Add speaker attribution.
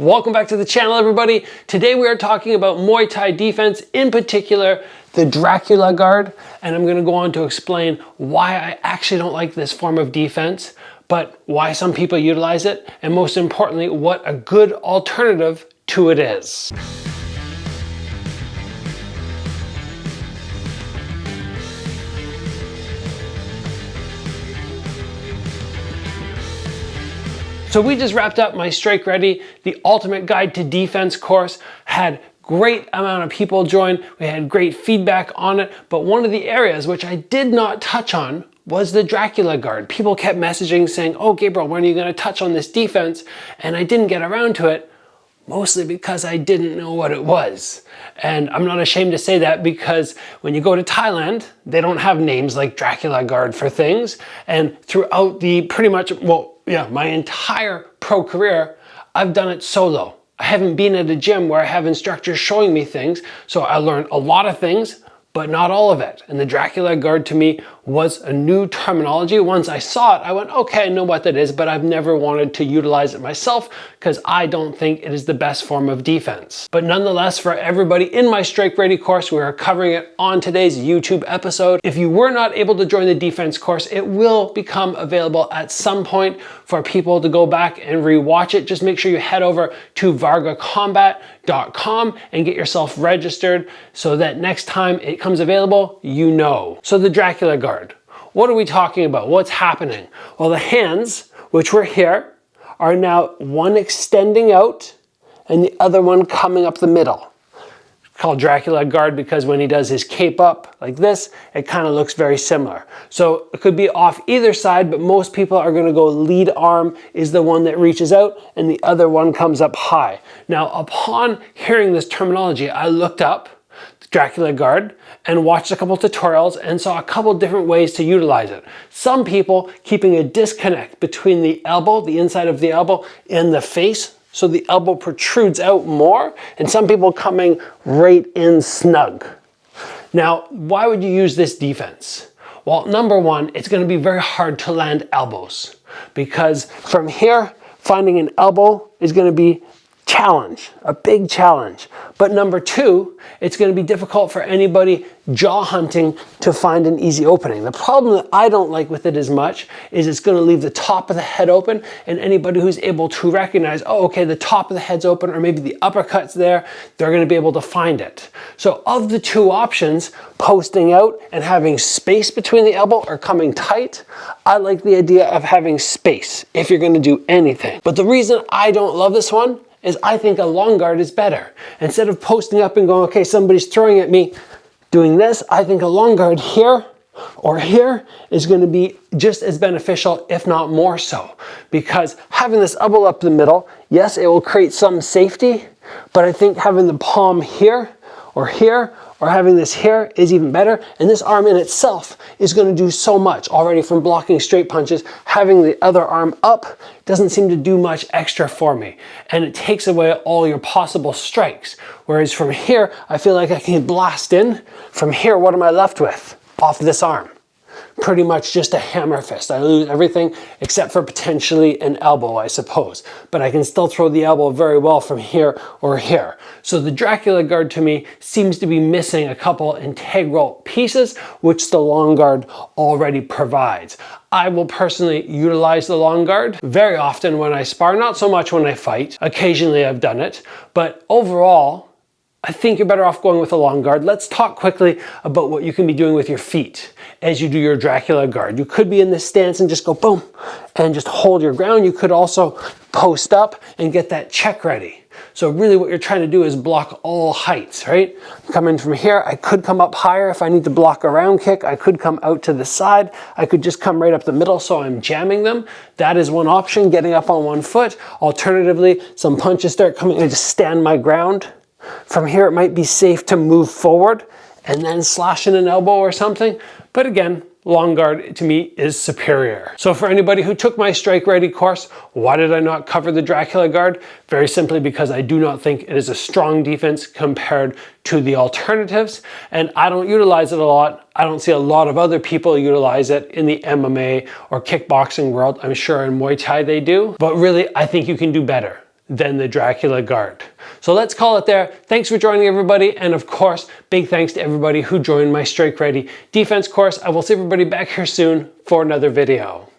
Speaker 1: Welcome back to the channel, everybody. Today we are talking about Muay Thai defense, in particular the Dracula guard, and I'm going to go on to explain why I actually don't like this form of defense, but why some people utilize it, and most importantly, what a good alternative to it is. So we just wrapped up my Strike Ready, the ultimate guide to defense course. Had great amount of people join. We had great feedback on it, but one of the areas which I did not touch on was the Dracula guard. People kept messaging saying, "Oh, Gabriel, when are you going to touch on this defense?" And I didn't get around to it, mostly because I didn't know what it was. And I'm not ashamed to say that, because when you go to Thailand, they don't have names like Dracula guard for things. And throughout the my entire pro career, I've done it solo. I haven't been at a gym where I have instructors showing me things, so I learned a lot of things, but not all of it. And the Dracula guard to me was a new terminology. Once I saw it, I went, okay, I know what that is, but I've never wanted to utilize it myself because I don't think it is the best form of defense. But nonetheless, for everybody in my Strike Ready course, we are covering it on today's YouTube episode. If you were not able to join the defense course, it will become available at some point for people to go back and rewatch it. Just make sure you head over to vargacombat.com and get yourself registered so that next time it comes available, you know. So the Dracula guard, what are we talking about? What's happening? Well, the hands, which were here, are now one extending out and the other one coming up the middle. It's called Dracula guard because when he does his cape up like this, it kind of looks very similar. So it could be off either side, but most people are going to go lead arm is the one that reaches out and the other one comes up high. Now, upon hearing this terminology, I looked up the Dracula guard and watched a couple tutorials and saw a couple different ways to utilize it. Some people keeping a disconnect between the elbow, the inside of the elbow, and the face, so the elbow protrudes out more, and some people coming right in snug. Now, why would you use this defense? Well, number one, it's going to be very hard to land elbows, because from here, finding an elbow is going to be a big challenge. But number two, it's going to be difficult for anybody jaw hunting to find an easy opening. The problem that I don't like with it as much is it's going to leave the top of the head open, and anybody who's able to recognize, oh, okay, the top of the head's open, or maybe the uppercut's there, they're going to be able to find it. So of the two options, posting out and having space between the elbow or coming tight, I like the idea of having space if you're going to do anything. But the reason I don't love this one is I think a long guard is better. Instead of posting up and going, okay, somebody's throwing at me, doing this, I think a long guard here or here is going to be just as beneficial, if not more so. Because having this elbow up the middle, yes, it will create some safety, but I think having the palm here, or having this here is even better. And this arm in itself is going to do so much already from blocking straight punches. Having the other arm up doesn't seem to do much extra for me. And it takes away all your possible strikes. Whereas from here, I feel like I can blast in. From here, what am I left with? Off this arm. Pretty much just a hammer fist. I lose everything except for potentially an elbow, I suppose. But I can still throw the elbow very well from here or here. So the Dracula guard to me seems to be missing a couple integral pieces, which the long guard already provides. I will personally utilize the long guard very often when I spar, not so much when I fight. Occasionally I've done it, but overall, I think you're better off going with a long guard. Let's talk quickly about what you can be doing with your feet as you do your Dracula guard. You could be in this stance and just go boom and just hold your ground. You could also post up and get that check ready. So really what you're trying to do is block all heights, right? Come in from here. I could come up higher if I need to block a round kick. I could come out to the side. I could just come right up the middle so I'm jamming them. That is one option, getting up on one foot. Alternatively, some punches start coming and I just stand my ground. From here, it might be safe to move forward and then slash in an elbow or something. But again, long guard to me is superior. So for anybody who took my Strike Ready course, why did I not cover the Dracula guard? Very simply because I do not think it is a strong defense compared to the alternatives. And I don't utilize it a lot. I don't see a lot of other people utilize it in the MMA or kickboxing world. I'm sure in Muay Thai they do. But really, I think you can do better. than the Dracula guard. So let's call it there. Thanks for joining, everybody. And of course, big thanks to everybody who joined my Strike Ready defense course. I will see everybody back here soon for another video.